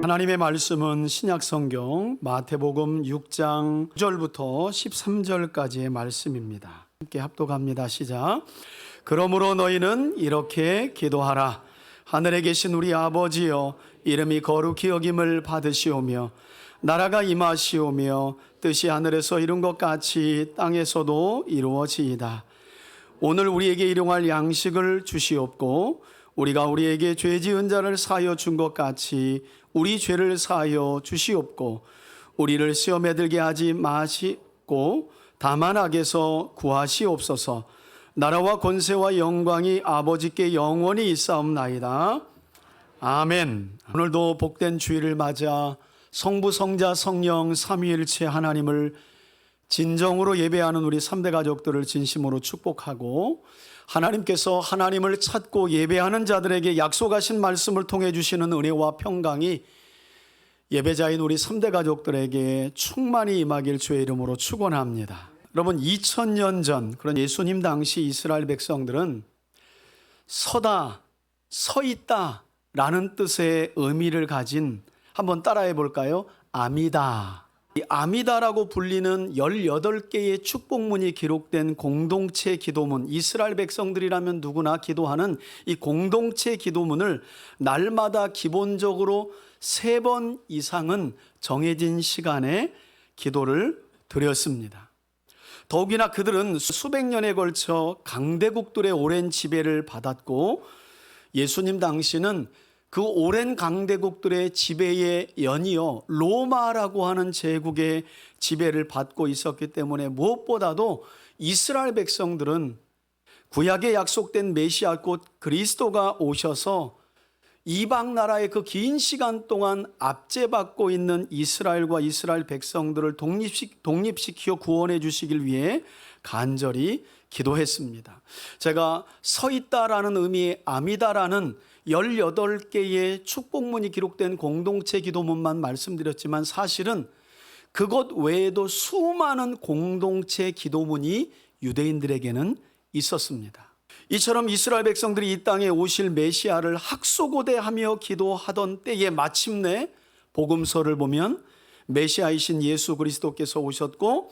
하나님의 말씀은 신약성경 마태복음 6장 9절부터 13절까지의 말씀입니다. 함께 합독합니다. 시작. 그러므로 너희는 이렇게 기도하라. 하늘에 계신 우리 아버지여, 이름이 거룩히 여김을 받으시오며 나라가 임하시오며 뜻이 하늘에서 이룬 것 같이 땅에서도 이루어지이다. 오늘 우리에게 일용할 양식을 주시옵고 우리가 우리에게 죄 지은 자를 사하여 준 것 같이 우리 죄를 사하여 주시옵고 우리를 시험에 들게 하지 마시고 다만 악에서 구하시옵소서. 나라와 권세와 영광이 아버지께 영원히 있사옵나이다. 아멘. 오늘도 복된 주일을 맞아 성부, 성자, 성령 삼위일체 하나님을 진정으로 예배하는 우리 3대 가족들을 진심으로 축복하고, 하나님께서 하나님을 찾고 예배하는 자들에게 약속하신 말씀을 통해 주시는 은혜와 평강이 예배자인 우리 3대 가족들에게 충만히 임하길 주의 이름으로 축원합니다. 여러분, 2000년 전 그런 예수님 당시 이스라엘 백성들은 서다, 서 있다 라는 뜻의 의미를 가진, 한번 따라해 볼까요? 아미다. 이 아미다라고 불리는 18개의 축복문이 기록된 공동체 기도문, 이스라엘 백성들이라면 누구나 기도하는 이 공동체 기도문을 날마다 기본적으로 3번 이상은 정해진 시간에 기도를 드렸습니다. 더욱이나 그들은 수백 년에 걸쳐 강대국들의 오랜 지배를 받았고, 예수님 당시는 그 오랜 강대국들의 지배에 연이어 로마라고 하는 제국의 지배를 받고 있었기 때문에 무엇보다도 이스라엘 백성들은 구약에 약속된 메시아 곧 그리스도가 오셔서 이방 나라의 그 긴 시간 동안 압제받고 있는 이스라엘과 이스라엘 백성들을 독립시켜 구원해 주시길 위해 간절히 기도했습니다. 제가 서 있다라는 의미의 아미다라는 18개의 축복문이 기록된 공동체 기도문만 말씀드렸지만, 사실은 그것 외에도 수많은 공동체 기도문이 유대인들에게는 있었습니다. 이처럼 이스라엘 백성들이 이 땅에 오실 메시아를 학소고대하며 기도하던 때에 마침내 복음서를 보면 메시아이신 예수 그리스도께서 오셨고,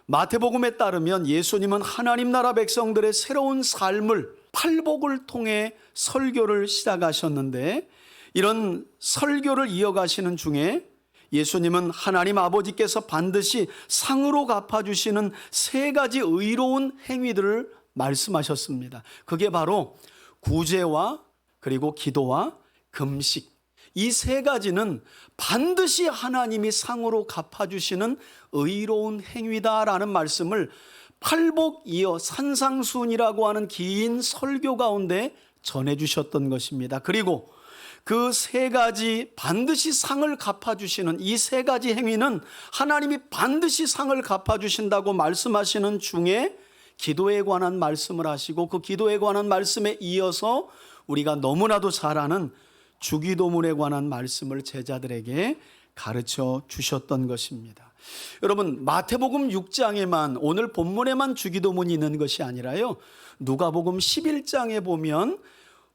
마태복음에 따르면 예수님은 하나님 나라 백성들의 새로운 삶을 팔복을 통해 설교를 시작하셨는데, 이런 설교를 이어가시는 중에 예수님은 하나님 아버지께서 반드시 상으로 갚아주시는 3가지 의로운 행위들을 말씀하셨습니다. 그게 바로 구제와 그리고 기도와 금식, 이 3가지는 반드시 하나님이 상으로 갚아주시는 의로운 행위다라는 말씀을 팔복 이어 산상수훈이라고 하는 긴 설교 가운데 전해주셨던 것입니다. 그리고 그 3가지 반드시 상을 갚아주시는 이 3가지 행위는 하나님이 반드시 상을 갚아주신다고 말씀하시는 중에 기도에 관한 말씀을 하시고, 그 기도에 관한 말씀에 이어서 우리가 너무나도 잘 아는 주기도문에 관한 말씀을 제자들에게 가르쳐 주셨던 것입니다. 여러분, 마태복음 6장에만, 오늘 본문에만 주기도문이 있는 것이 아니라요, 누가복음 11장에 보면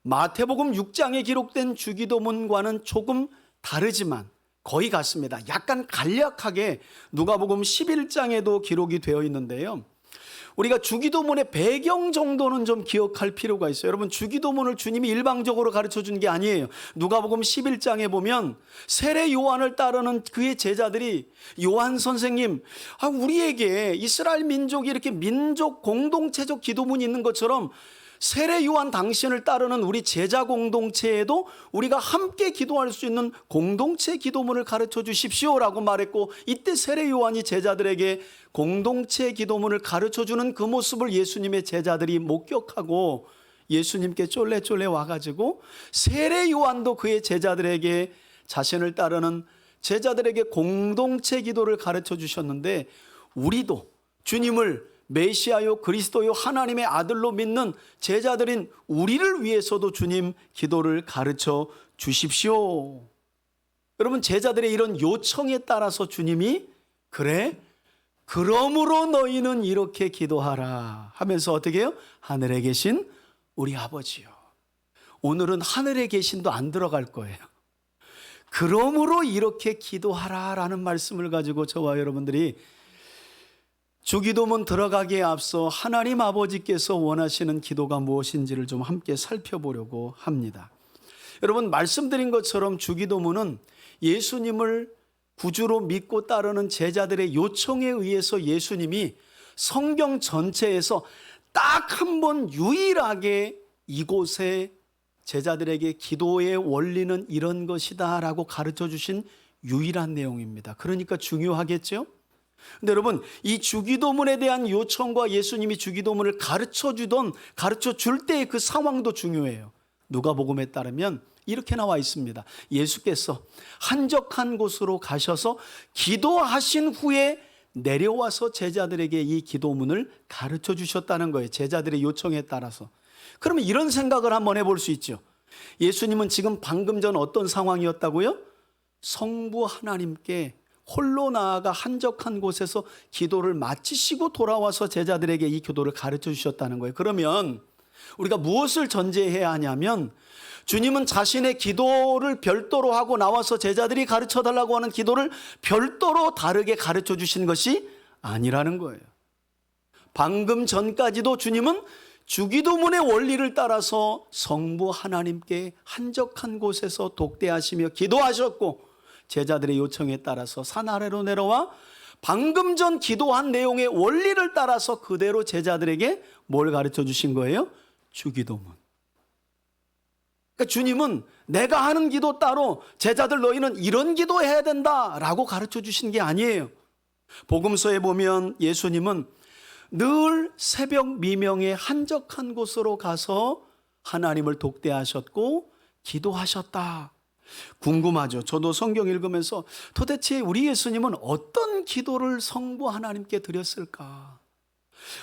마태복음 6장에 기록된 주기도문과는 조금 다르지만 거의 같습니다. 약간 간략하게 누가복음 11장에도 기록이 되어 있는데요, 우리가 주기도문의 배경 정도는 좀 기억할 필요가 있어요. 여러분, 주기도문을 주님이 일방적으로 가르쳐 준 게 아니에요. 누가복음 11장에 보면 세례 요한을 따르는 그의 제자들이, 요한 선생님, 우리에게 이스라엘 민족이 이렇게 민족 공동체적 기도문이 있는 것처럼 세례 요한 당신을 따르는 우리 제자 공동체에도 우리가 함께 기도할 수 있는 공동체 기도문을 가르쳐 주십시오라고 말했고, 이때 세례 요한이 제자들에게 공동체 기도문을 가르쳐 주는 그 모습을 예수님의 제자들이 목격하고 예수님께 쫄래쫄래 와가지고 세례 요한도 그의 제자들에게, 자신을 따르는 제자들에게 공동체 기도를 가르쳐 주셨는데, 우리도 주님을 메시아요 그리스도요 하나님의 아들로 믿는 제자들인 우리를 위해서도 주님 기도를 가르쳐 주십시오. 여러분, 제자들의 이런 요청에 따라서 주님이 그래? 그러므로 너희는 이렇게 기도하라 하면서 어떻게 해요? 하늘에 계신 우리 아버지요. 오늘은 하늘에 계신도 안 들어갈 거예요. 그러므로 이렇게 기도하라라는 말씀을 가지고 저와 여러분들이 주기도문 들어가기에 앞서 하나님 아버지께서 원하시는 기도가 무엇인지를 좀 함께 살펴보려고 합니다. 여러분, 말씀드린 것처럼 주기도문은 예수님을 구주로 믿고 따르는 제자들의 요청에 의해서 예수님이 성경 전체에서 딱 한 번 유일하게 이곳에 제자들에게 기도의 원리는 이런 것이다 라고 가르쳐 주신 유일한 내용입니다. 그러니까 중요하겠죠? 근데 여러분, 이 주기도문에 대한 요청과 예수님이 주기도문을 가르쳐 줄 때의 그 상황도 중요해요. 누가복음에 따르면 이렇게 나와 있습니다. 예수께서 한적한 곳으로 가셔서 기도하신 후에 내려와서 제자들에게 이 기도문을 가르쳐 주셨다는 거예요. 제자들의 요청에 따라서. 그러면 이런 생각을 한번 해볼 수 있죠. 예수님은 지금 방금 전 어떤 상황이었다고요? 성부 하나님께 홀로 나아가 한적한 곳에서 기도를 마치시고 돌아와서 제자들에게 이 기도를 가르쳐 주셨다는 거예요. 그러면 우리가 무엇을 전제해야 하냐면, 주님은 자신의 기도를 별도로 하고 나와서 제자들이 가르쳐 달라고 하는 기도를 별도로 다르게 가르쳐 주신 것이 아니라는 거예요. 방금 전까지도 주님은 주기도문의 원리를 따라서 성부 하나님께 한적한 곳에서 독대하시며 기도하셨고, 제자들의 요청에 따라서 산 아래로 내려와 방금 전 기도한 내용의 원리를 따라서 그대로 제자들에게 뭘 가르쳐 주신 거예요? 주기도문. 그러니까 주님은 내가 하는 기도 따로 제자들 너희는 이런 기도해야 된다라고 가르쳐 주신 게 아니에요. 복음서에 보면 예수님은 늘 새벽 미명에 한적한 곳으로 가서 하나님을 독대하셨고 기도하셨다. 궁금하죠? 저도 성경 읽으면서 도대체 우리 예수님은 어떤 기도를 성부 하나님께 드렸을까?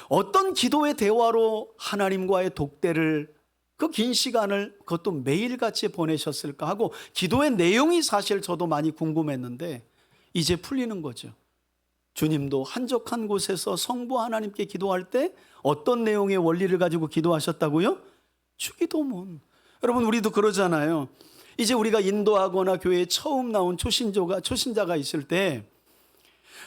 어떤 기도의 대화로 하나님과의 독대를 그 긴 시간을 그것도 매일같이 보내셨을까 하고 기도의 내용이 사실 저도 많이 궁금했는데 이제 풀리는 거죠. 주님도 한적한 곳에서 성부 하나님께 기도할 때 어떤 내용의 원리를 가지고 기도하셨다고요? 주기도문. 여러분, 우리도 그러잖아요. 이제 우리가 인도하거나 교회에 처음 나온 초신자가 있을 때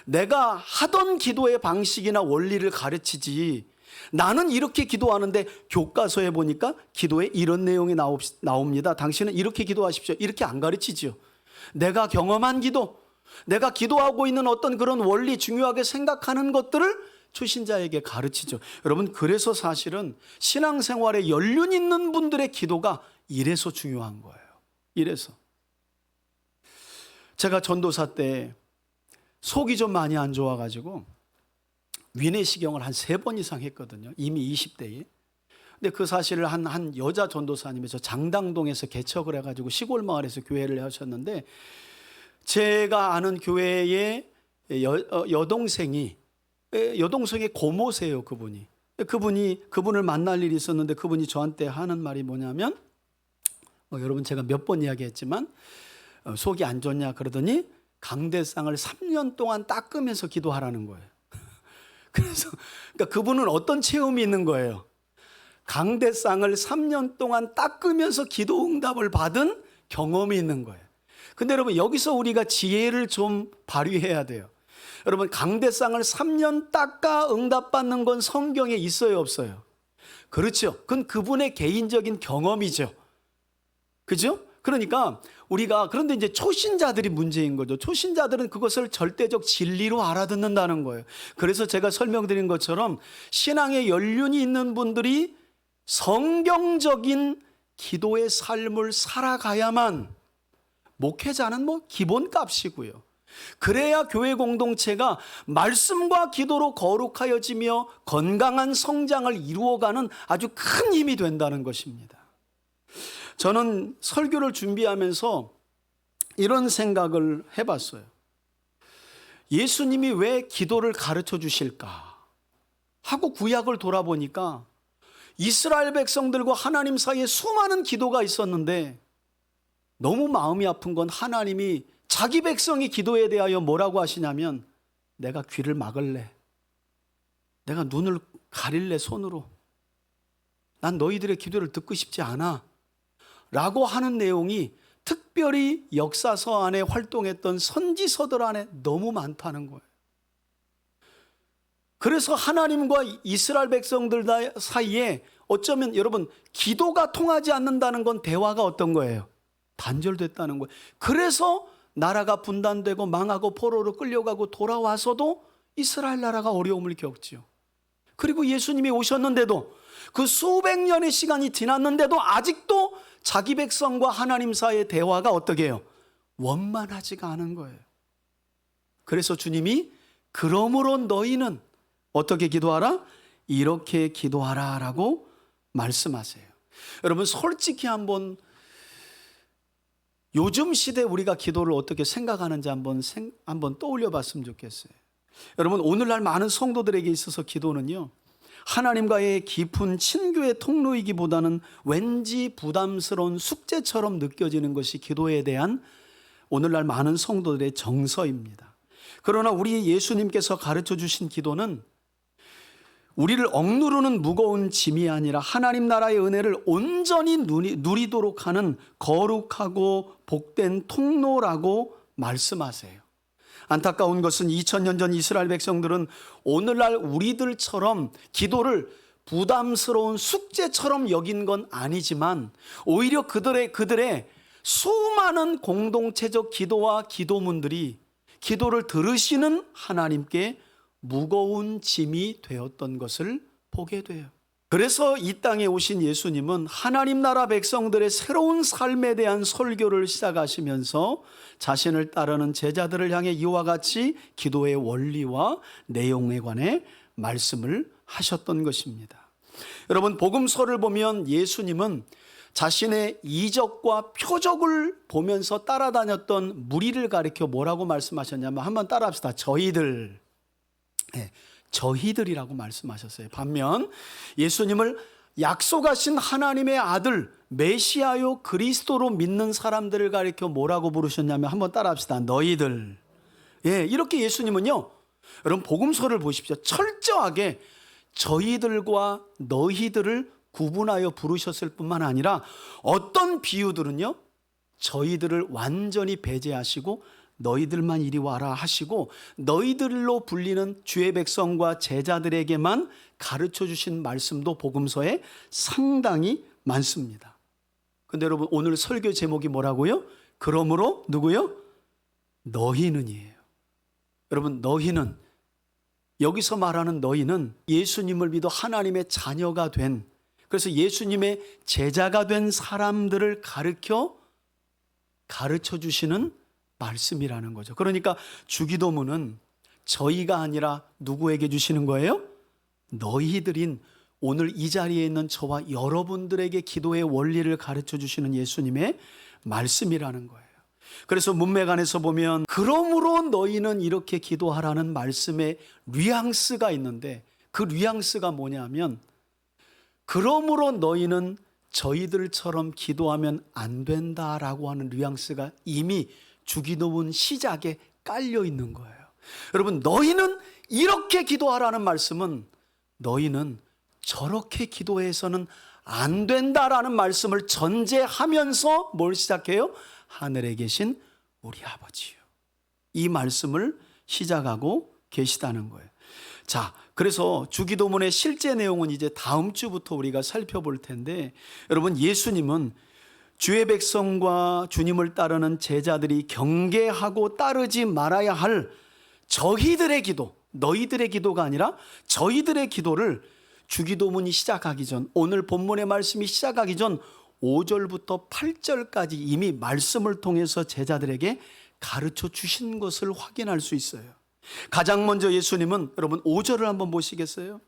내가 하던 기도의 방식이나 원리를 가르치지, 나는 이렇게 기도하는데 교과서에 보니까 기도에 이런 내용이 나옵니다. 당신은 이렇게 기도하십시오. 이렇게 안 가르치죠. 내가 경험한 기도, 내가 기도하고 있는 어떤 그런 원리, 중요하게 생각하는 것들을 초신자에게 가르치죠. 여러분, 그래서 사실은 신앙생활에 연륜 있는 분들의 기도가 이래서 중요한 거예요. 이래서. 제가 전도사 때 속이 좀 많이 안 좋아가지고 위내시경을 한 3번 이상 했거든요. 이미 20대에. 근데 그 사실을 한 여자 전도사님이 저 장당동에서 개척을 해가지고 시골 마을에서 교회를 하셨는데, 제가 아는 교회의 여동생의 고모세요, 그분이. 그분을 만날 일이 있었는데 그분이 저한테 하는 말이 뭐냐면, 여러분 제가 몇 번 이야기했지만 속이 안 좋냐 그러더니 강대상을 3년 동안 닦으면서 기도하라는 거예요. 그래서 그러니까 그분은 어떤 체험이 있는 거예요? 강대상을 3년 동안 닦으면서 기도 응답을 받은 경험이 있는 거예요. 근데 여러분, 여기서 우리가 지혜를 좀 발휘해야 돼요. 여러분, 강대상을 3년 닦아 응답받는 건 성경에 있어요, 없어요? 그렇죠. 그건 그분의 개인적인 경험이죠. 그죠? 그러니까 그런데 이제 초신자들이 문제인 거죠. 초신자들은 그것을 절대적 진리로 알아듣는다는 거예요. 그래서 제가 설명드린 것처럼 신앙의 연륜이 있는 분들이 성경적인 기도의 삶을 살아가야만, 목회자는 기본값이고요. 그래야 교회 공동체가 말씀과 기도로 거룩하여지며 건강한 성장을 이루어가는 아주 큰 힘이 된다는 것입니다. 저는 설교를 준비하면서 이런 생각을 해봤어요. 예수님이 왜 기도를 가르쳐 주실까 하고 구약을 돌아보니까 이스라엘 백성들과 하나님 사이에 수많은 기도가 있었는데, 너무 마음이 아픈 건 하나님이 자기 백성의 기도에 대하여 뭐라고 하시냐면, 내가 귀를 막을래, 내가 눈을 가릴래 손으로, 난 너희들의 기도를 듣고 싶지 않아 라고 하는 내용이 특별히 역사서 안에 활동했던 선지서들 안에 너무 많다는 거예요. 그래서 하나님과 이스라엘 백성들 사이에 어쩌면 여러분 기도가 통하지 않는다는 건 대화가 어떤 거예요? 단절됐다는 거예요. 그래서 나라가 분단되고 망하고 포로로 끌려가고 돌아와서도 이스라엘 나라가 어려움을 겪지요. 그리고 예수님이 오셨는데도 그 수백 년의 시간이 지났는데도 아직도 자기 백성과 하나님 사이의 대화가 어떻게 해요? 원만하지가 않은 거예요. 그래서 주님이 그러므로 너희는 어떻게 기도하라? 이렇게 기도하라 라고 말씀하세요. 여러분 솔직히 한번 요즘 시대 우리가 기도를 어떻게 생각하는지 한번 떠올려 봤으면 좋겠어요. 여러분 오늘날 많은 성도들에게 있어서 기도는요, 하나님과의 깊은 친교의 통로이기보다는 왠지 부담스러운 숙제처럼 느껴지는 것이 기도에 대한 오늘날 많은 성도들의 정서입니다. 그러나 우리 예수님께서 가르쳐 주신 기도는 우리를 억누르는 무거운 짐이 아니라 하나님 나라의 은혜를 온전히 누리도록 하는 거룩하고 복된 통로라고 말씀하세요. 안타까운 것은 2000년 전 이스라엘 백성들은 오늘날 우리들처럼 기도를 부담스러운 숙제처럼 여긴 건 아니지만 오히려 그들의 수많은 공동체적 기도와 기도문들이 기도를 들으시는 하나님께 무거운 짐이 되었던 것을 보게 돼요. 그래서 이 땅에 오신 예수님은 하나님 나라 백성들의 새로운 삶에 대한 설교를 시작하시면서 자신을 따르는 제자들을 향해 이와 같이 기도의 원리와 내용에 관해 말씀을 하셨던 것입니다. 여러분 복음서를 보면 예수님은 자신의 이적과 표적을 보면서 따라다녔던 무리를 가리켜 뭐라고 말씀하셨냐면 한번 따라합시다. 저희들. 네, 저희들이라고 말씀하셨어요. 반면 예수님을 약속하신 하나님의 아들 메시아요 그리스도로 믿는 사람들을 가리켜 뭐라고 부르셨냐면 한번 따라합시다. 너희들. 예, 이렇게 예수님은요, 여러분 복음서를 보십시오. 철저하게 저희들과 너희들을 구분하여 부르셨을 뿐만 아니라 어떤 비유들은요, 저희들을 완전히 배제하시고 너희들만 이리 와라 하시고 너희들로 불리는 주의 백성과 제자들에게만 가르쳐 주신 말씀도 복음서에 상당히 많습니다. 근데 여러분 오늘 설교 제목이 뭐라고요? 그러므로 누구요? 너희는이에요. 여러분 너희는, 여기서 말하는 너희는 예수님을 믿어 하나님의 자녀가 된, 그래서 예수님의 제자가 된 사람들을 가르쳐 주시는 말씀이라는 거죠. 그러니까 주기도문은 저희가 아니라 누구에게 주시는 거예요? 너희들인 오늘 이 자리에 있는 저와 여러분들에게 기도의 원리를 가르쳐 주시는 예수님의 말씀이라는 거예요. 그래서 문맥안에서 보면 그러므로 너희는 이렇게 기도하라는 말씀의 뉘앙스가 있는데 그 뉘앙스가 뭐냐면 그러므로 너희는 저희들처럼 기도하면 안 된다라고 하는 뉘앙스가 이미 주기도문 시작에 깔려 있는 거예요. 여러분 너희는 이렇게 기도하라는 말씀은 너희는 저렇게 기도해서는 안 된다라는 말씀을 전제하면서 뭘 시작해요? 하늘에 계신 우리 아버지요. 이 말씀을 시작하고 계시다는 거예요. 자, 그래서 주기도문의 실제 내용은 이제 다음 주부터 우리가 살펴볼 텐데 여러분 예수님은 주의 백성과 주님을 따르는 제자들이 경계하고 따르지 말아야 할 저희들의 기도, 너희들의 기도가 아니라 저희들의 기도를 주기도문이 시작하기 전, 오늘 본문의 말씀이 시작하기 전 5절부터 8절까지 이미 말씀을 통해서 제자들에게 가르쳐 주신 것을 확인할 수 있어요. 가장 먼저 예수님은 여러분 5절을 한번 보시겠어요?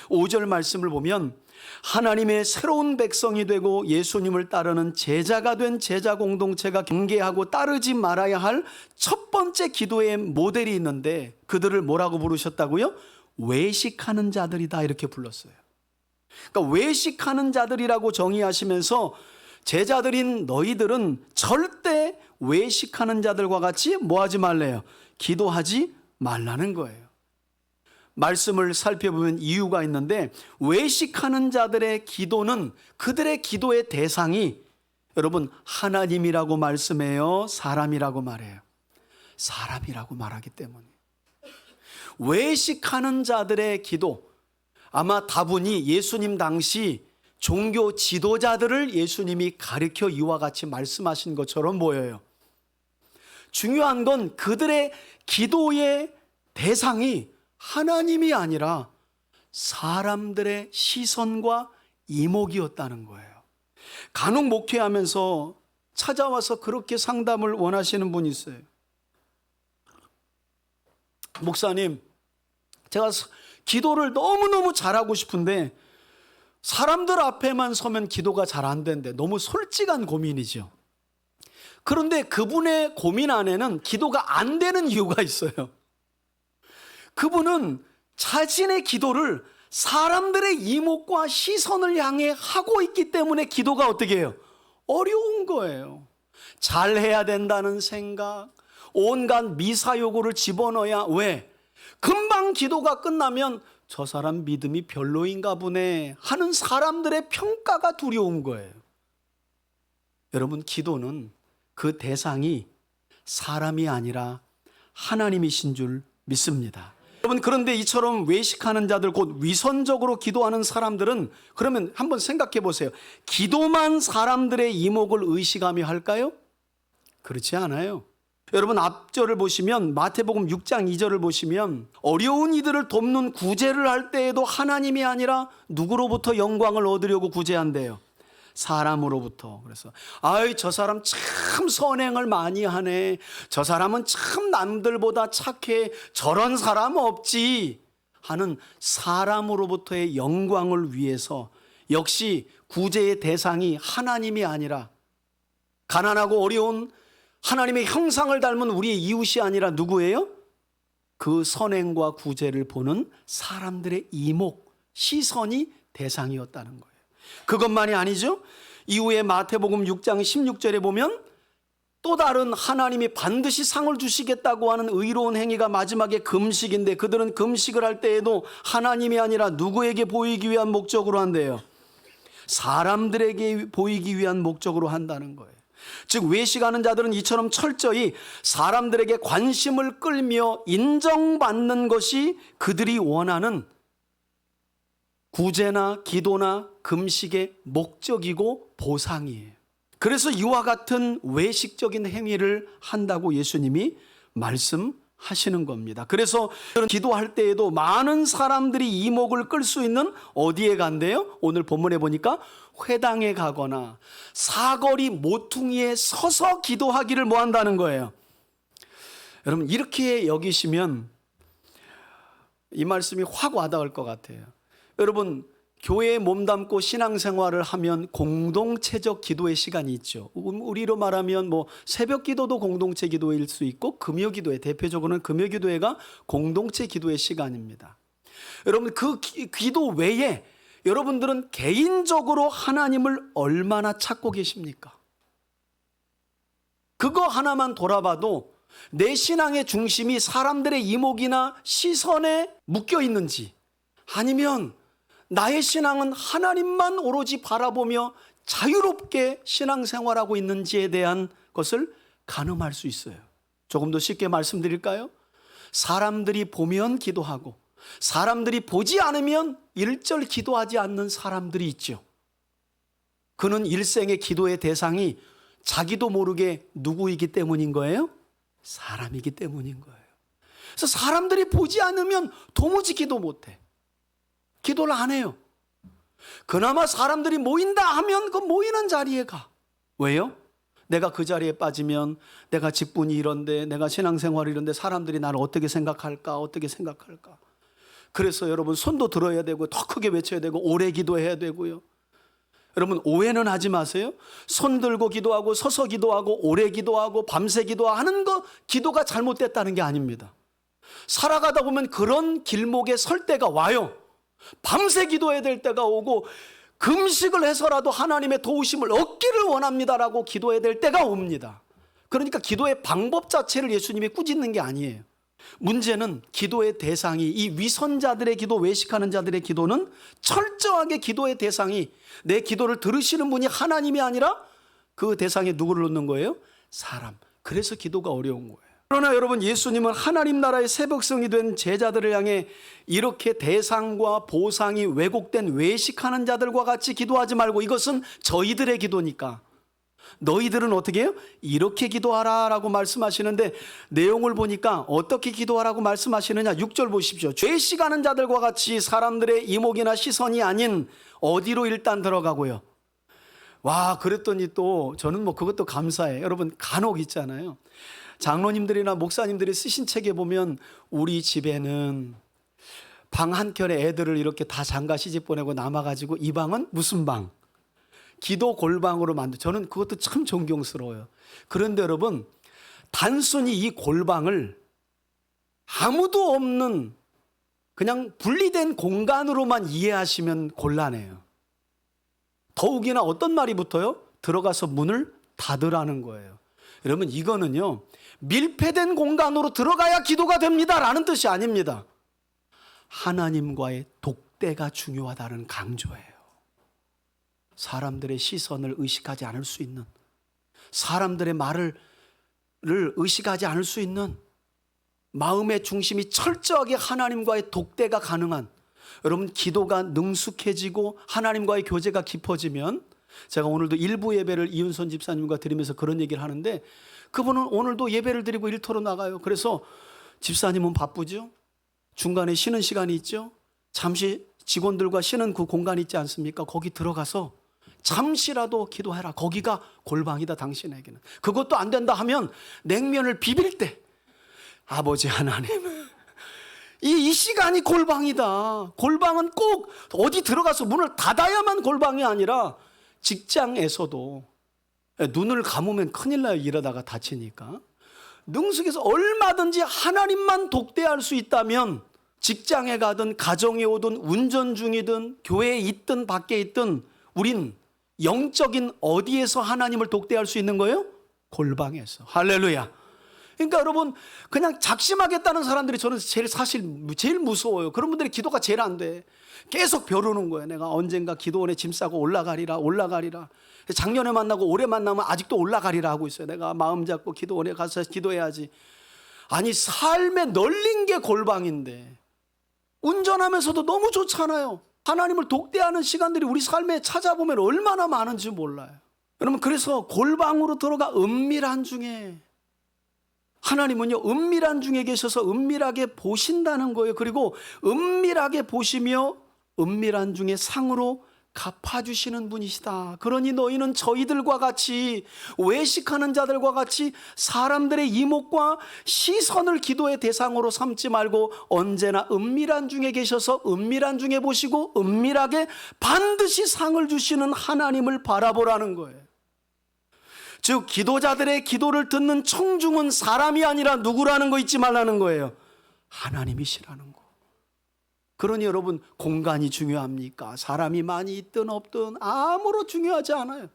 5절 말씀을 보면 하나님의 새로운 백성이 되고 예수님을 따르는 제자가 된 제자 공동체가 경계하고 따르지 말아야 할 첫 번째 기도의 모델이 있는데 그들을 뭐라고 부르셨다고요? 외식하는 자들이다 이렇게 불렀어요. 그러니까 외식하는 자들이라고 정의하시면서 제자들인 너희들은 절대 외식하는 자들과 같이 뭐 하지 말래요? 기도하지 말라는 거예요. 말씀을 살펴보면 이유가 있는데 외식하는 자들의 기도는 그들의 기도의 대상이 여러분, 하나님이라고 말씀해요? 사람이라고 말해요? 사람이라고 말하기 때문에. 외식하는 자들의 기도, 아마 다분히 예수님 당시 종교 지도자들을 예수님이 가르쳐 이와 같이 말씀하신 것처럼 보여요. 중요한 건 그들의 기도의 대상이 하나님이 아니라 사람들의 시선과 이목이었다는 거예요. 간혹 목회하면서 찾아와서 그렇게 상담을 원하시는 분이 있어요. 목사님, 제가 기도를 너무너무 잘하고 싶은데 사람들 앞에만 서면 기도가 잘 안 되는데 너무 솔직한 고민이죠. 그런데 그분의 고민 안에는 기도가 안 되는 이유가 있어요. 그분은 자신의 기도를 사람들의 이목과 시선을 향해 하고 있기 때문에 기도가 어떻게 해요? 어려운 거예요. 잘해야 된다는 생각, 온갖 미사요구를 집어넣어야 왜? 금방 기도가 끝나면 저 사람 믿음이 별로인가 보네 하는 사람들의 평가가 두려운 거예요. 여러분, 기도는 그 대상이 사람이 아니라 하나님이신 줄 믿습니다. 여러분, 그런데 이처럼 외식하는 자들, 곧 위선적으로 기도하는 사람들은 그러면 한번 생각해 보세요. 기도만 사람들의 이목을 의식하며 할까요? 그렇지 않아요. 여러분, 앞절을 보시면 마태복음 6장 2절을 보시면 어려운 이들을 돕는 구제를 할 때에도 하나님이 아니라 누구로부터 영광을 얻으려고 구제한대요? 사람으로부터. 그래서 아이, 저 사람 참 선행을 많이 하네, 저 사람은 참 남들보다 착해, 저런 사람 없지 하는 사람으로부터의 영광을 위해서 역시 구제의 대상이 하나님이 아니라 가난하고 어려운 하나님의 형상을 닮은 우리의 이웃이 아니라 누구예요? 그 선행과 구제를 보는 사람들의 이목, 시선이 대상이었다는 거예요. 그것만이 아니죠. 이후에 마태복음 6장 16절에 보면 또 다른 하나님이 반드시 상을 주시겠다고 하는 의로운 행위가 마지막에 금식인데, 그들은 금식을 할 때에도 하나님이 아니라 누구에게 보이기 위한 목적으로 한대요? 사람들에게 보이기 위한 목적으로 한다는 거예요. 즉, 외식하는 자들은 이처럼 철저히 사람들에게 관심을 끌며 인정받는 것이 그들이 원하는 구제나 기도나 금식의 목적이고 보상이에요. 그래서 이와 같은 외식적인 행위를 한다고 예수님이 말씀하시는 겁니다. 그래서 기도할 때에도 많은 사람들이 이목을 끌 수 있는 어디에 간대요? 오늘 본문에 보니까 회당에 가거나 사거리 모퉁이에 서서 기도하기를 뭐 한다는 거예요? 여러분, 이렇게 여기시면 이 말씀이 확 와닿을 것 같아요. 여러분, 교회에 몸담고 신앙생활을 하면 공동체적 기도의 시간이 있죠. 우리로 말하면 뭐 새벽 기도도 공동체 기도일 수 있고, 금요 기도회, 대표적으로는 금요 기도회가 공동체 기도의 시간입니다. 여러분, 그 기도 외에 여러분들은 개인적으로 하나님을 얼마나 찾고 계십니까? 그거 하나만 돌아봐도 내 신앙의 중심이 사람들의 이목이나 시선에 묶여 있는지, 아니면 나의 신앙은 하나님만 오로지 바라보며 자유롭게 신앙생활하고 있는지에 대한 것을 가늠할 수 있어요. 조금 더 쉽게 말씀드릴까요? 사람들이 보면 기도하고 사람들이 보지 않으면 일절 기도하지 않는 사람들이 있죠. 그는 일생의 기도의 대상이 자기도 모르게 누구이기 때문인 거예요? 사람이기 때문인 거예요. 그래서 사람들이 보지 않으면 도무지 기도 못해. 기도를 안 해요. 그나마 사람들이 모인다 하면 그 모이는 자리에 가. 왜요? 내가 그 자리에 빠지면 내가 직분이 이런데, 내가 신앙생활이 이런데 사람들이 나를 어떻게 생각할까? 그래서 여러분, 손도 들어야 되고 더 크게 외쳐야 되고 오래 기도해야 되고요. 여러분, 오해는 하지 마세요. 손 들고 기도하고 서서 기도하고 오래 기도하고 밤새 기도하는 거, 기도가 잘못됐다는 게 아닙니다. 살아가다 보면 그런 길목에 설 때가 와요. 밤새 기도해야 될 때가 오고, 금식을 해서라도 하나님의 도우심을 얻기를 원합니다라고 기도해야 될 때가 옵니다. 그러니까 기도의 방법 자체를 예수님이 꾸짖는 게 아니에요. 문제는 기도의 대상이, 이 위선자들의 기도, 외식하는 자들의 기도는 철저하게 기도의 대상이, 내 기도를 들으시는 분이 하나님이 아니라 그 대상에 누구를 놓는 거예요? 사람. 그래서 기도가 어려운 거예요. 그러나 여러분, 예수님은 하나님 나라의 새 백성이 된 제자들을 향해 이렇게 대상과 보상이 왜곡된 외식하는 자들과 같이 기도하지 말고, 이것은 저희들의 기도니까 너희들은 어떻게 해요? 이렇게 기도하라 라고 말씀하시는데, 내용을 보니까 어떻게 기도하라고 말씀하시느냐. 6절 보십시오. 죄식하는 자들과 같이 사람들의 이목이나 시선이 아닌 어디로 일단 들어가고요. 와, 그랬더니 또 저는 뭐 그것도 감사해요. 여러분, 간혹 있잖아요, 장로님들이나 목사님들이 쓰신 책에 보면 우리 집에는 방 한켠에 애들을 이렇게 다 장가 시집 보내고 남아가지고 이 방은 무슨 방? 기도 골방으로 만들. 저는 그것도 참 존경스러워요. 그런데 여러분, 단순히 이 골방을 아무도 없는 그냥 분리된 공간으로만 이해하시면 곤란해요. 더욱이나 어떤 말이 붙어요? 들어가서 문을 닫으라는 거예요. 여러분, 이거는요, 밀폐된 공간으로 들어가야 기도가 됩니다 라는 뜻이 아닙니다. 하나님과의 독대가 중요하다는 강조예요. 사람들의 시선을 의식하지 않을 수 있는, 사람들의 말을 의식하지 않을 수 있는, 마음의 중심이 철저하게 하나님과의 독대가 가능한, 여러분, 기도가 능숙해지고 하나님과의 교제가 깊어지면, 제가 오늘도 일부 예배를 이윤선 집사님과 드리면서 그런 얘기를 하는데, 그분은 오늘도 예배를 드리고 일터로 나가요. 그래서 집사님은 바쁘죠? 중간에 쉬는 시간이 있죠? 잠시 직원들과 쉬는 그 공간이 있지 않습니까? 거기 들어가서 잠시라도 기도해라. 거기가 골방이다, 당신에게는. 그것도 안 된다 하면 냉면을 비빌 때, 아버지 하나님, 이 시간이 골방이다. 골방은 꼭 어디 들어가서 문을 닫아야만 골방이 아니라, 직장에서도 눈을 감으면 큰일 나요. 이러다가 다치니까. 능숙해서 얼마든지 하나님만 독대할 수 있다면, 직장에 가든 가정에 오든 운전 중이든 교회에 있든 밖에 있든, 우린 영적인 어디에서 하나님을 독대할 수 있는 거예요? 골방에서. 할렐루야. 그러니까 여러분, 그냥 작심하겠다는 사람들이 저는 제일 무서워요. 그런 분들이 기도가 제일 안 돼. 계속 벼르는 거예요. 내가 언젠가 기도원에 짐 싸고 올라가리라. 작년에 만나고 올해 만나면 아직도 올라가리라 하고 있어요. 내가 마음 잡고 기도원에 가서 기도해야지. 아니, 삶에 널린 게 골방인데, 운전하면서도 너무 좋잖아요. 하나님을 독대하는 시간들이 우리 삶에 찾아보면 얼마나 많은지 몰라요. 여러분, 그래서 골방으로 들어가 은밀한 중에, 하나님은요, 은밀한 중에 계셔서 은밀하게 보신다는 거예요. 그리고 은밀하게 보시며 은밀한 중에 상으로 갚아주시는 분이시다. 그러니 너희는 저희들과 같이, 외식하는 자들과 같이 사람들의 이목과 시선을 기도의 대상으로 삼지 말고, 언제나 은밀한 중에 계셔서 은밀한 중에 보시고 은밀하게 반드시 상을 주시는 하나님을 바라보라는 거예요. 즉, 기도자들의 기도를 듣는 청중은 사람이 아니라 누구라는 거 잊지 말라는 거예요. 하나님이시라는 거. 그러니 여러분, 공간이 중요합니까? 사람이 많이 있든 없든 아무로 중요하지 않아요.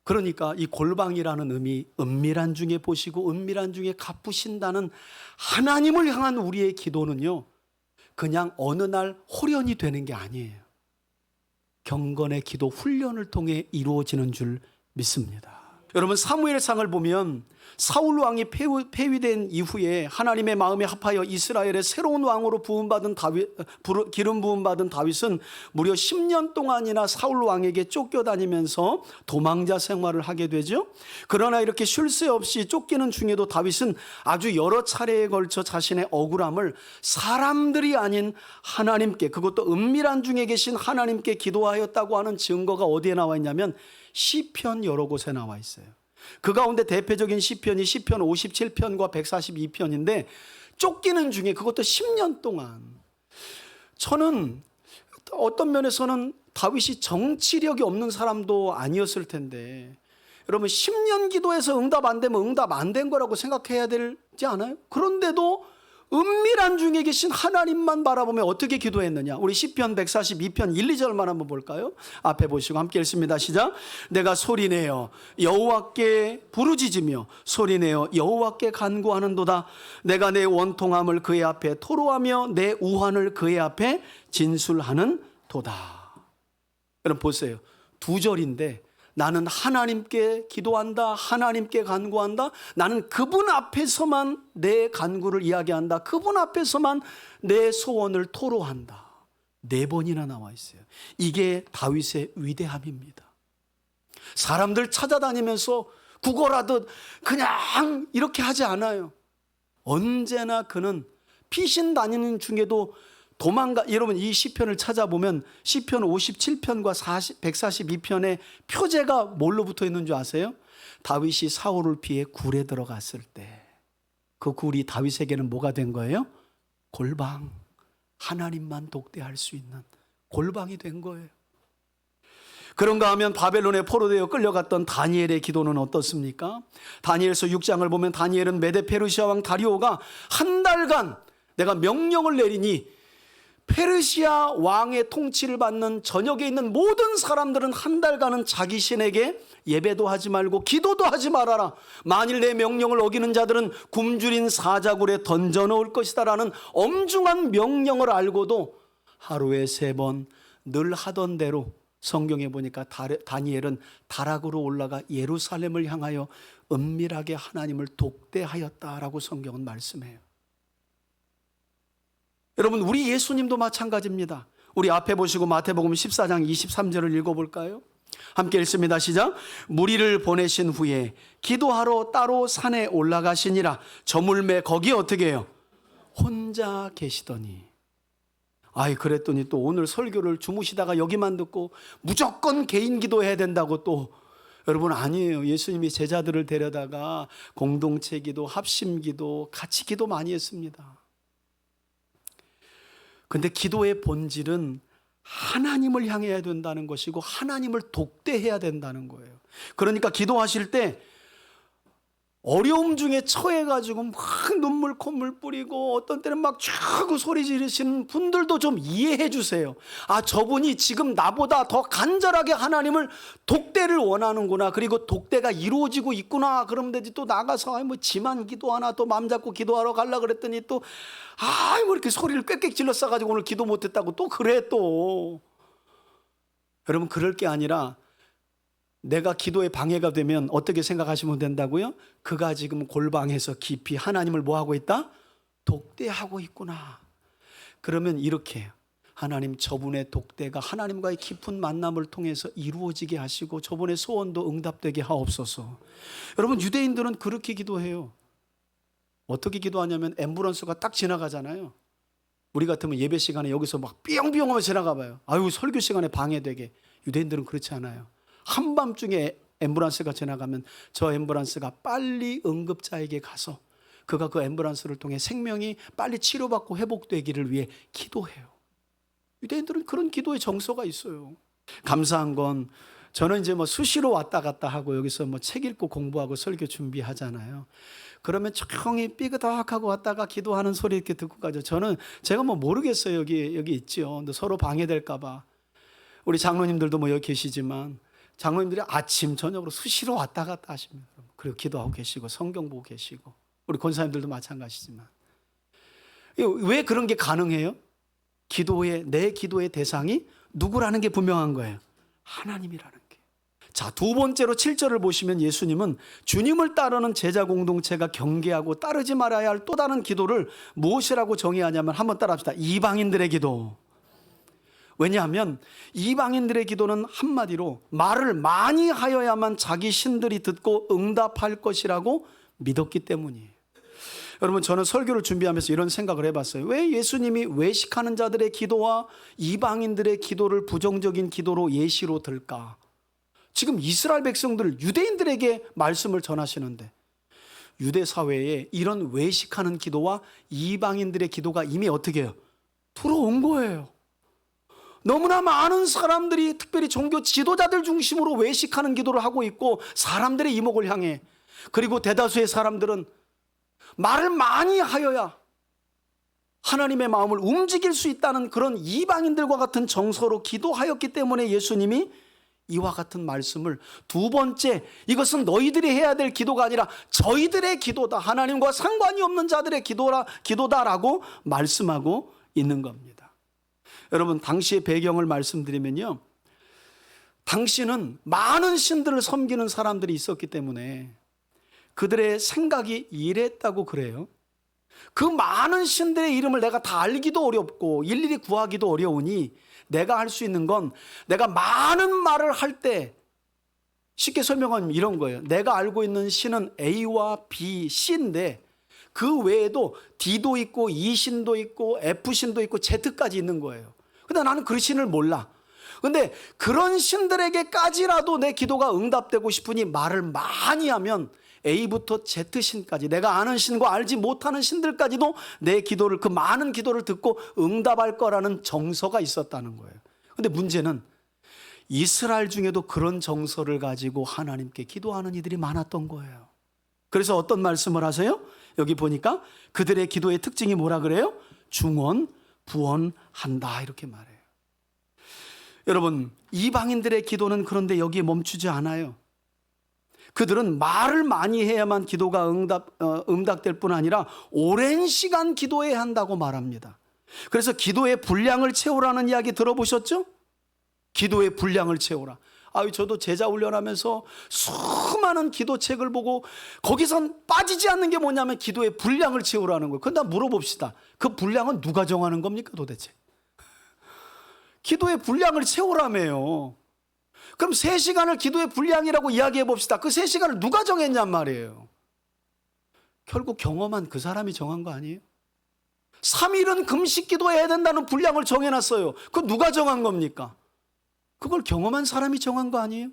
그러니까 이 골방이라는 의미, 은밀한 중에 보시고 은밀한 중에 갚으신다는 하나님을 향한 우리의 기도는요, 그냥 어느 날 호련이 되는 게 아니에요. 경건의 기도 훈련을 통해 이루어지는 줄 믿습니다. 여러분, 사무엘상을 보면 사울 왕이 폐위된 이후에 하나님의 마음에 합하여 이스라엘의 새로운 왕으로 기름 부음 받은 다윗은 무려 10년 동안이나 사울 왕에게 쫓겨다니면서 도망자 생활을 하게 되죠. 그러나 이렇게 쉴 새 없이 쫓기는 중에도 다윗은 아주 여러 차례에 걸쳐 자신의 억울함을 사람들이 아닌 하나님께, 그것도 은밀한 중에 계신 하나님께 기도하였다고 하는 증거가 어디에 나와 있냐면 시편 여러 곳에 나와 있어요. 그 가운데 대표적인 시편이 시편 57편과 142편인데, 쫓기는 중에, 그것도 10년 동안. 저는 어떤 면에서는 다윗이 정치력이 없는 사람도 아니었을 텐데, 여러분, 10년 기도해서 응답 안 되면 응답 안 된 거라고 생각해야 되지 않아요? 그런데도 은밀한 중에 계신 하나님만 바라보며 어떻게 기도했느냐. 우리 시편 142편 1, 2절만 한번 볼까요? 앞에 보시고 함께 읽습니다. 시작. 내가 소리내어 여호와께 부르짖으며 소리내어 여호와께 간구하는도다. 내가 내 원통함을 그의 앞에 토로하며 내 우환을 그의 앞에 진술하는 도다. 여러분 보세요. 2절인데 나는 하나님께 기도한다. 하나님께 간구한다. 나는 그분 앞에서만 내 간구를 이야기한다. 그분 앞에서만 내 소원을 토로한다. 4번이나 나와 있어요. 이게 다윗의 위대함입니다. 사람들 찾아다니면서 구걸하듯 그냥 이렇게 하지 않아요. 언제나 그는 피신 다니는 중에도 여러분 이 시편을 찾아보면 시편 57편과 142편의 표제가 뭘로 붙어 있는 줄 아세요? 다윗이 사울을 피해 굴에 들어갔을 때 그 굴이 다윗에게는 뭐가 된 거예요? 골방. 하나님만 독대할 수 있는 골방이 된 거예요. 그런가 하면 바벨론에 포로되어 끌려갔던 다니엘의 기도는 어떻습니까? 다니엘서 6장을 보면 다니엘은 메데 페르시아 왕 다리오가 한 달간 내가 명령을 내리니 페르시아 왕의 통치를 받는 전역에 있는 모든 사람들은 한 달간은 자기 신에게 예배도 하지 말고 기도도 하지 말아라. 만일 내 명령을 어기는 자들은 굶주린 사자굴에 던져 넣을 것이다 라는 엄중한 명령을 알고도 하루에 3번 늘 하던 대로 성경에 보니까 다니엘은 다락으로 올라가 예루살렘을 향하여 은밀하게 하나님을 독대하였다라고 성경은 말씀해요. 여러분, 우리 예수님도 마찬가지입니다. 우리 앞에 보시고 마태복음 14장 23절을 읽어볼까요? 함께 읽습니다. 시작. 무리를 보내신 후에 기도하러 따로 산에 올라가시니라. 저물매 거기 어떻게 해요? 혼자 계시더니. 그랬더니 또 오늘 설교를 주무시다가 여기만 듣고 무조건 개인 기도해야 된다고 또 여러분 아니에요. 예수님이 제자들을 데려다가 공동체 기도, 합심 기도, 같이 기도 많이 했습니다. 근데 기도의 본질은 하나님을 향해야 된다는 것이고 하나님을 독대해야 된다는 거예요. 그러니까 기도하실 때 어려움 중에 처해가지고 막 눈물 콧물 뿌리고 어떤 때는 막 쫙 소리 지르시는 분들도 좀 이해해 주세요. 저분이 지금 나보다 더 간절하게 하나님을 독대를 원하는구나. 그리고 독대가 이루어지고 있구나. 그러면 되지. 또 나가서 지만 기도하나 또 마음 잡고 기도하러 가려고 그랬더니 또 이렇게 소리를 꽥꽥 질러 싸가지고 오늘 기도 못했다고 또 그래 또. 여러분 그럴 게 아니라 내가 기도에 방해가 되면 어떻게 생각하시면 된다고요? 그가 지금 골방에서 깊이 하나님을 뭐하고 있다? 독대하고 있구나. 그러면 이렇게 해요. 하나님 저분의 독대가 하나님과의 깊은 만남을 통해서 이루어지게 하시고 저분의 소원도 응답되게 하옵소서. 여러분 유대인들은 그렇게 기도해요. 어떻게 기도하냐면 앰뷸런스가 딱 지나가잖아요. 우리 같으면 예배 시간에 여기서 막 삐용삐용 하면 지나가 봐요. 설교 시간에 방해되게. 유대인들은 그렇지 않아요. 한밤중에 앰뷸런스가 지나가면 저 앰뷸런스가 빨리 응급자에게 가서 그가 그 앰뷸런스를 통해 생명이 빨리 치료받고 회복되기를 위해 기도해요. 유대인들은 그런 기도의 정서가 있어요. 감사한 건 저는 이제 수시로 왔다 갔다 하고 여기서 책 읽고 공부하고 설교 준비하잖아요. 그러면 조용히 삐그덕하고 왔다가 기도하는 소리 이렇게 듣고 가죠. 제가 모르겠어요. 여기 있죠. 근데 서로 방해될까 봐. 우리 장로님들도 여기 계시지만 장로님들이 아침 저녁으로 수시로 왔다 갔다 하십니다. 그리고 기도하고 계시고 성경 보고 계시고 우리 권사님들도 마찬가지지만 왜 그런 게 가능해요? 내 기도의 대상이 누구라는 게 분명한 거예요. 하나님이라는 게. 자, 2번째로 7절을 보시면 예수님은 주님을 따르는 제자 공동체가 경계하고 따르지 말아야 할 또 다른 기도를 무엇이라고 정의하냐면 한번 따라합시다. 이방인들의 기도. 왜냐하면 이방인들의 기도는 한마디로 말을 많이 하여야만 자기 신들이 듣고 응답할 것이라고 믿었기 때문이에요. 여러분 저는 설교를 준비하면서 이런 생각을 해봤어요. 왜 예수님이 외식하는 자들의 기도와 이방인들의 기도를 부정적인 기도로 예시로 들까? 지금 이스라엘 백성들 유대인들에게 말씀을 전하시는데 유대 사회에 이런 외식하는 기도와 이방인들의 기도가 이미 어떻게 해요? 들어온 거예요. 너무나 많은 사람들이 특별히 종교 지도자들 중심으로 외식하는 기도를 하고 있고 사람들의 이목을 향해 그리고 대다수의 사람들은 말을 많이 하여야 하나님의 마음을 움직일 수 있다는 그런 이방인들과 같은 정서로 기도하였기 때문에 예수님이 이와 같은 말씀을 2번째 이것은 너희들이 해야 될 기도가 아니라 저희들의 기도다. 하나님과 상관이 없는 자들의 기도다라고 말씀하고 있는 겁니다. 여러분 당시의 배경을 말씀드리면요. 당신은 많은 신들을 섬기는 사람들이 있었기 때문에 그들의 생각이 이랬다고 그래요. 그 많은 신들의 이름을 내가 다 알기도 어렵고 일일이 구하기도 어려우니 내가 할 수 있는 건 내가 많은 말을 할 때, 쉽게 설명하면 이런 거예요. 내가 알고 있는 신은 A와 B, C인데 그 외에도 D도 있고 E신도 있고 F신도 있고 Z까지 있는 거예요. 근데 나는 그 신을 몰라. 근데 그런 신들에게까지라도 내 기도가 응답되고 싶으니 말을 많이 하면 A부터 Z신까지 내가 아는 신과 알지 못하는 신들까지도 내 기도를, 그 많은 기도를 듣고 응답할 거라는 정서가 있었다는 거예요. 근데 문제는 이스라엘 중에도 그런 정서를 가지고 하나님께 기도하는 이들이 많았던 거예요. 그래서 어떤 말씀을 하세요? 여기 보니까 그들의 기도의 특징이 뭐라 그래요? 중언, 부언한다 이렇게 말해요. 여러분, 이방인들의 기도는 그런데 여기에 멈추지 않아요. 그들은 말을 많이 해야만 기도가 응답될 뿐 아니라 오랜 시간 기도해야 한다고 말합니다. 그래서 기도의 분량을 채우라는 이야기 들어보셨죠? 기도의 분량을 채우라. 저도 제자 훈련하면서 수많은 기도책을 보고 거기선 빠지지 않는 게 뭐냐면 기도의 분량을 채우라는 거예요. 그런데 물어봅시다. 그 분량은 누가 정하는 겁니까 도대체? 기도의 분량을 채우라며요. 그럼 3시간을 기도의 분량이라고 이야기해 봅시다. 그 3시간을 누가 정했냔 말이에요. 결국 경험한 그 사람이 정한 거 아니에요? 3일은 금식 기도해야 된다는 분량을 정해놨어요. 그거 누가 정한 겁니까? 그걸 경험한 사람이 정한 거 아니에요?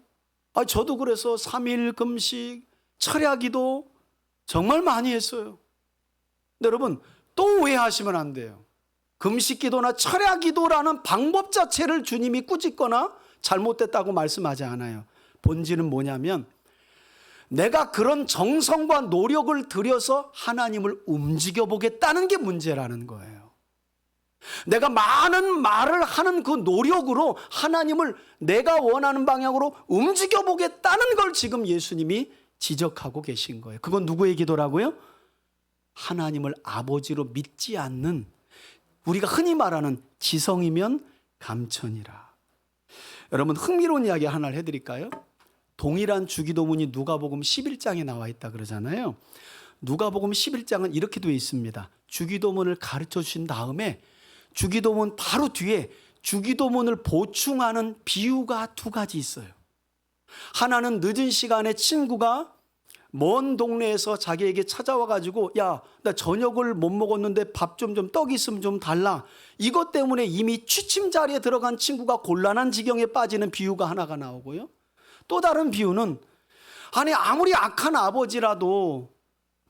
저도 그래서 3일 금식, 철야 기도 정말 많이 했어요. 근데 여러분, 또 오해하시면 안 돼요. 금식 기도나 철야 기도라는 방법 자체를 주님이 꾸짖거나 잘못됐다고 말씀하지 않아요. 본질은 뭐냐면 내가 그런 정성과 노력을 들여서 하나님을 움직여 보겠다는 게 문제라는 거예요. 내가 많은 말을 하는 그 노력으로 하나님을 내가 원하는 방향으로 움직여 보겠다는 걸 지금 예수님이 지적하고 계신 거예요. 그건 누구의 기도라고요? 하나님을 아버지로 믿지 않는, 우리가 흔히 말하는 지성이면 감천이라. 여러분, 흥미로운 이야기 하나를 해드릴까요? 동일한 주기도문이 누가복음 11장에 나와 있다 그러잖아요. 누가복음 11장은 이렇게 되어 있습니다. 주기도문을 가르쳐 주신 다음에 주기도문 바로 뒤에 주기도문을 보충하는 비유가 2가지 있어요. 하나는 늦은 시간에 친구가 먼 동네에서 자기에게 찾아와 가지고 야, 나 저녁을 못 먹었는데 밥 좀 떡 있으면 좀 달라. 이것 때문에 이미 취침 자리에 들어간 친구가 곤란한 지경에 빠지는 비유가 하나가 나오고요. 또 다른 비유는 아무리 악한 아버지라도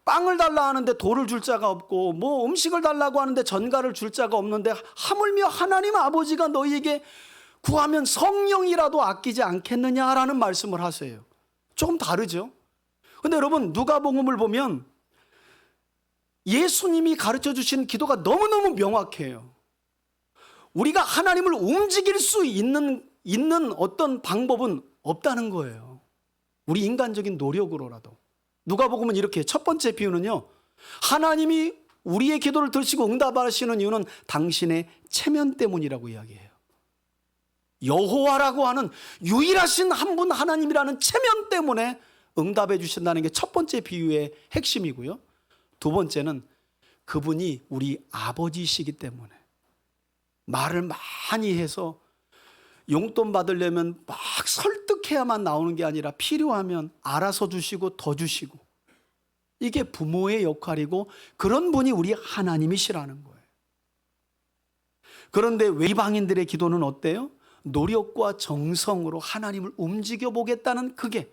빵을 달라 하는데 돌을 줄 자가 없고 음식을 달라고 하는데 전갈을 줄 자가 없는데 하물며 하나님 아버지가 너희에게 구하면 성령이라도 아끼지 않겠느냐라는 말씀을 하세요. 조금 다르죠? 근데 여러분, 누가복음을 보면 예수님이 가르쳐 주신 기도가 너무너무 명확해요. 우리가 하나님을 움직일 수 있는 어떤 방법은 없다는 거예요. 우리 인간적인 노력으로라도. 누가복음은 이렇게, 첫 번째 비유는요, 하나님이 우리의 기도를 들으시고 응답하시는 이유는 당신의 체면 때문이라고 이야기해요. 여호와라고 하는 유일하신 한 분 하나님이라는 체면 때문에 응답해 주신다는 게 첫 번째 비유의 핵심이고요. 2번째는 그분이 우리 아버지시기 때문에 말을 많이 해서 용돈 받으려면 막 설득해야만 나오는 게 아니라 필요하면 알아서 주시고 더 주시고, 이게 부모의 역할이고 그런 분이 우리 하나님이시라는 거예요. 그런데 이방인들의 기도는 어때요? 노력과 정성으로 하나님을 움직여 보겠다는 그게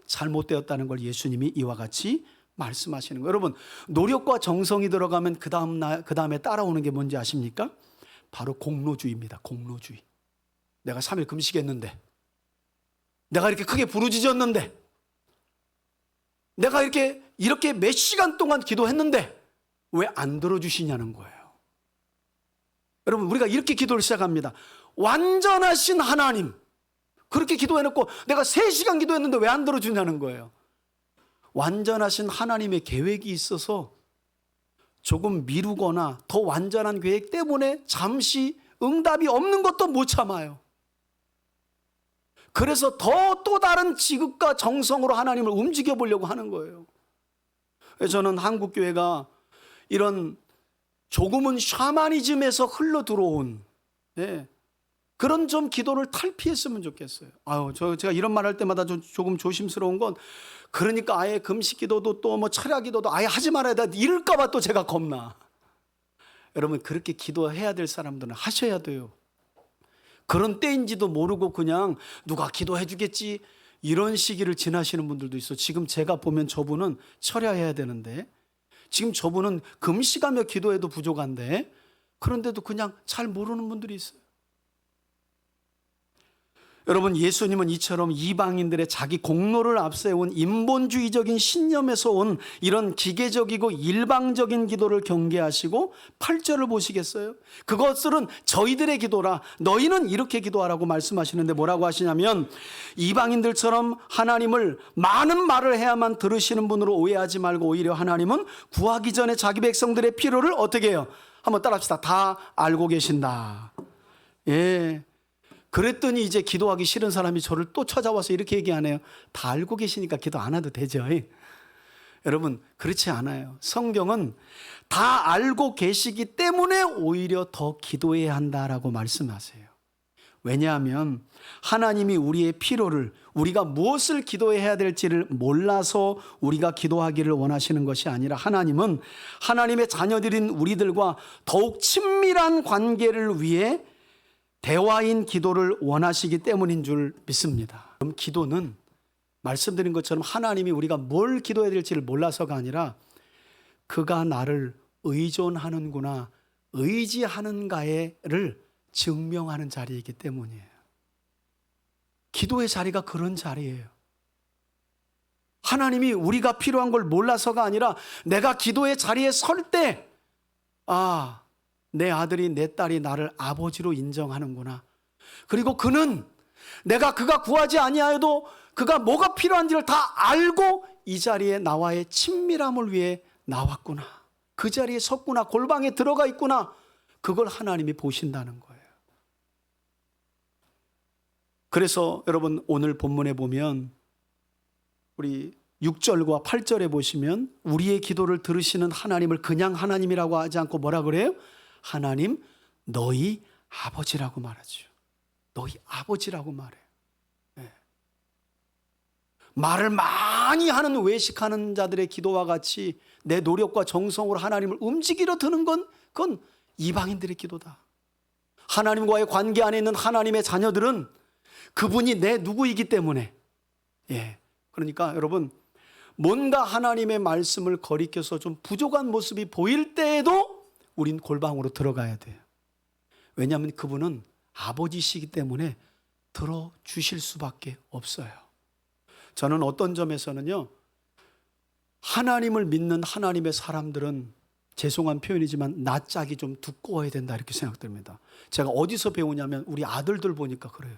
잘못되었다는 걸 예수님이 이와 같이 말씀하시는 거예요. 여러분, 노력과 정성이 들어가면 그 다음에 따라오는 게 뭔지 아십니까? 바로 공로주의입니다. 공로주의. 내가 3일 금식했는데, 내가 이렇게 크게 부르짖었는데, 내가 이렇게 몇 시간 동안 기도했는데 왜 안 들어주시냐는 거예요. 여러분, 우리가 이렇게 기도를 시작합니다. 완전하신 하나님, 그렇게 기도해놓고 내가 3시간 기도했는데 왜 안 들어주냐는 거예요. 완전하신 하나님의 계획이 있어서 조금 미루거나 더 완전한 계획 때문에 잠시 응답이 없는 것도 못 참아요. 그래서 또 다른 지극과 정성으로 하나님을 움직여 보려고 하는 거예요. 저는 한국교회가 이런 조금은 샤머니즘에서 흘러 들어온 그런 좀 기도를 탈피했으면 좋겠어요. 제가 이런 말 할 때마다 조금 조심스러운 건, 그러니까 아예 금식 기도도 또 뭐 철야 기도도 아예 하지 말아야 돼, 이럴까봐 또 제가 겁나. 여러분, 그렇게 기도해야 될 사람들은 하셔야 돼요. 그런 때인지도 모르고 그냥 누가 기도해 주겠지 이런 시기를 지나시는 분들도 있어. 지금 제가 보면 저분은 철야해야 되는데, 지금 저분은 금식하며 기도해도 부족한데, 그런데도 그냥 잘 모르는 분들이 있어요. 여러분, 예수님은 이처럼 이방인들의 자기 공로를 앞세운 인본주의적인 신념에서 온 이런 기계적이고 일방적인 기도를 경계하시고 8절을 보시겠어요? 그것들은 저희들의 기도라, 너희는 이렇게 기도하라고 말씀하시는데, 뭐라고 하시냐면, 이방인들처럼 하나님을 많은 말을 해야만 들으시는 분으로 오해하지 말고, 오히려 하나님은 구하기 전에 자기 백성들의 필요를 어떻게 해요? 한번 따라합시다. 다 알고 계신다. 그랬더니 이제 기도하기 싫은 사람이 저를 또 찾아와서 이렇게 얘기하네요. 다 알고 계시니까 기도 안 해도 되죠. 여러분, 그렇지 않아요. 성경은 다 알고 계시기 때문에 오히려 더 기도해야 한다라고 말씀하세요. 왜냐하면 하나님이 우리의 필요를, 우리가 무엇을 기도해야 될지를 몰라서 우리가 기도하기를 원하시는 것이 아니라, 하나님은 하나님의 자녀들인 우리들과 더욱 친밀한 관계를 위해 대화인 기도를 원하시기 때문인 줄 믿습니다. 그럼 기도는 말씀드린 것처럼 하나님이 우리가 뭘 기도해야 될지를 몰라서가 아니라, 그가 나를 의존하는구나, 의지하는가를 증명하는 자리이기 때문이에요. 기도의 자리가 그런 자리예요. 하나님이 우리가 필요한 걸 몰라서가 아니라, 내가 기도의 자리에 설 때, 내 아들이, 내 딸이 나를 아버지로 인정하는구나. 그리고 그는 그가 구하지 아니하여도 그가 뭐가 필요한지를 다 알고 이 자리에 나와의 친밀함을 위해 나왔구나. 그 자리에 섰구나. 골방에 들어가 있구나. 그걸 하나님이 보신다는 거예요. 그래서 여러분, 오늘 본문에 보면 우리 6절과 8절에 보시면 우리의 기도를 들으시는 하나님을 그냥 하나님이라고 하지 않고 뭐라 그래요? 하나님, 너희 아버지라고 말하죠. 너희 아버지라고 말해요. 말을 많이 하는 외식하는 자들의 기도와 같이 내 노력과 정성으로 하나님을 움직이려 드는 건, 그건 이방인들의 기도다. 하나님과의 관계 안에 있는 하나님의 자녀들은 그분이 내 누구이기 때문에, 그러니까 여러분, 뭔가 하나님의 말씀을 거리켜서 좀 부족한 모습이 보일 때에도 우린 골방으로 들어가야 돼요. 왜냐하면 그분은 아버지시기 때문에 들어주실 수밖에 없어요. 저는 어떤 점에서는요, 하나님을 믿는 하나님의 사람들은, 죄송한 표현이지만 낯짝이 좀 두꺼워야 된다, 이렇게 생각됩니다. 제가 어디서 배우냐면 우리 아들들 보니까 그래요.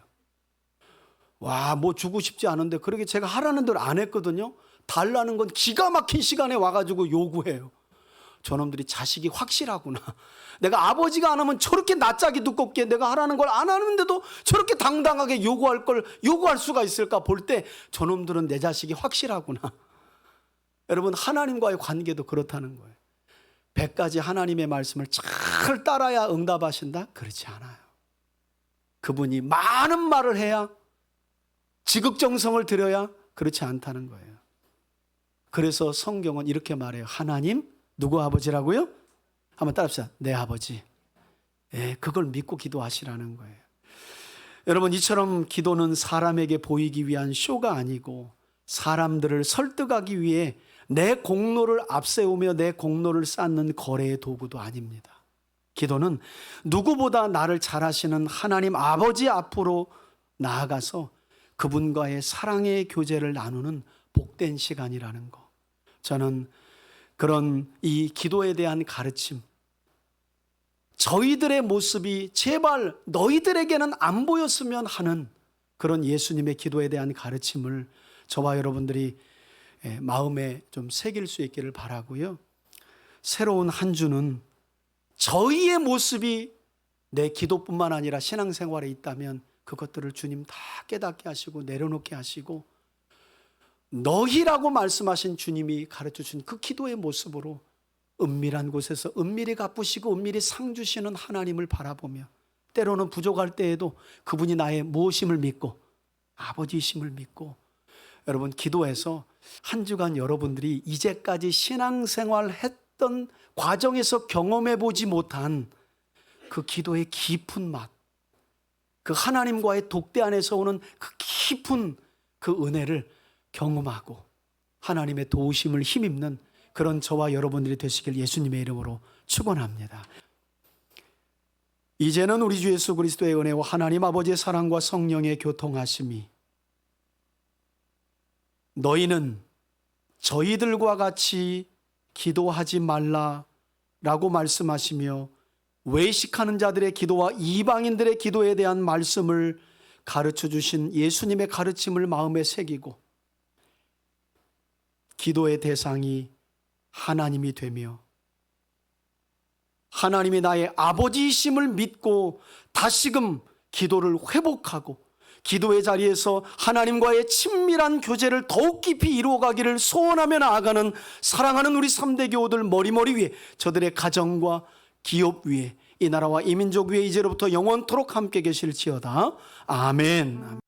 뭐 주고 싶지 않은데, 그러게 제가 하라는 대로 안 했거든요. 달라는 건 기가 막힌 시간에 와가지고 요구해요. 저놈들이 자식이 확실하구나. 내가 아버지가 안 하면 저렇게 낯짝이 두껍게 내가 하라는 걸 안 하는데도 저렇게 당당하게 요구할 수가 있을까 볼 때, 저놈들은 내 자식이 확실하구나. 여러분, 하나님과의 관계도 그렇다는 거예요. 100가지 하나님의 말씀을 잘 따라야 응답하신다? 그렇지 않아요. 그분이 많은 말을 해야, 지극정성을 들여야, 그렇지 않다는 거예요. 그래서 성경은 이렇게 말해요. 하나님, 누구 아버지라고요? 한번 따라합시다. 내 아버지. 그걸 믿고 기도하시라는 거예요. 여러분, 이처럼 기도는 사람에게 보이기 위한 쇼가 아니고, 사람들을 설득하기 위해 내 공로를 앞세우며 내 공로를 쌓는 거래의 도구도 아닙니다. 기도는 누구보다 나를 잘 아시는 하나님 아버지 앞으로 나아가서 그분과의 사랑의 교제를 나누는 복된 시간이라는 거. 저는 그런 이 기도에 대한 가르침, 저희들의 모습이 제발 너희들에게는 안 보였으면 하는 그런 예수님의 기도에 대한 가르침을 저와 여러분들이 마음에 좀 새길 수 있기를 바라고요. 새로운 한 주는 저희의 모습이 내 기도뿐만 아니라 신앙생활에 있다면 그것들을 주님 다 깨닫게 하시고 내려놓게 하시고 너희라고 말씀하신 주님이 가르쳐준 그 기도의 모습으로 은밀한 곳에서 은밀히 갚으시고 은밀히 상 주시는 하나님을 바라보며 때로는 부족할 때에도 그분이 나의 무엇임을 믿고 아버지이심을 믿고 여러분 기도해서 한 주간 여러분들이 이제까지 신앙생활 했던 과정에서 경험해 보지 못한 그 기도의 깊은 맛, 그 하나님과의 독대 안에서 오는 그 깊은 그 은혜를 경험하고 하나님의 도우심을 힘입는 그런 저와 여러분들이 되시길 예수님의 이름으로 축원합니다. 이제는 우리 주 예수 그리스도의 은혜와 하나님 아버지의 사랑과 성령의 교통하심이 너희는 저희들과 같이 기도하지 말라라고 말씀하시며 외식하는 자들의 기도와 이방인들의 기도에 대한 말씀을 가르쳐 주신 예수님의 가르침을 마음에 새기고 기도의 대상이 하나님이 되며 하나님이 나의 아버지이심을 믿고 다시금 기도를 회복하고 기도의 자리에서 하나님과의 친밀한 교제를 더욱 깊이 이루어가기를 소원하며 나아가는 사랑하는 우리 3대 교우들 머리머리 위에 저들의 가정과 기업 위에 이 나라와 이 민족 위에 이제로부터 영원토록 함께 계실지어다. 아멘.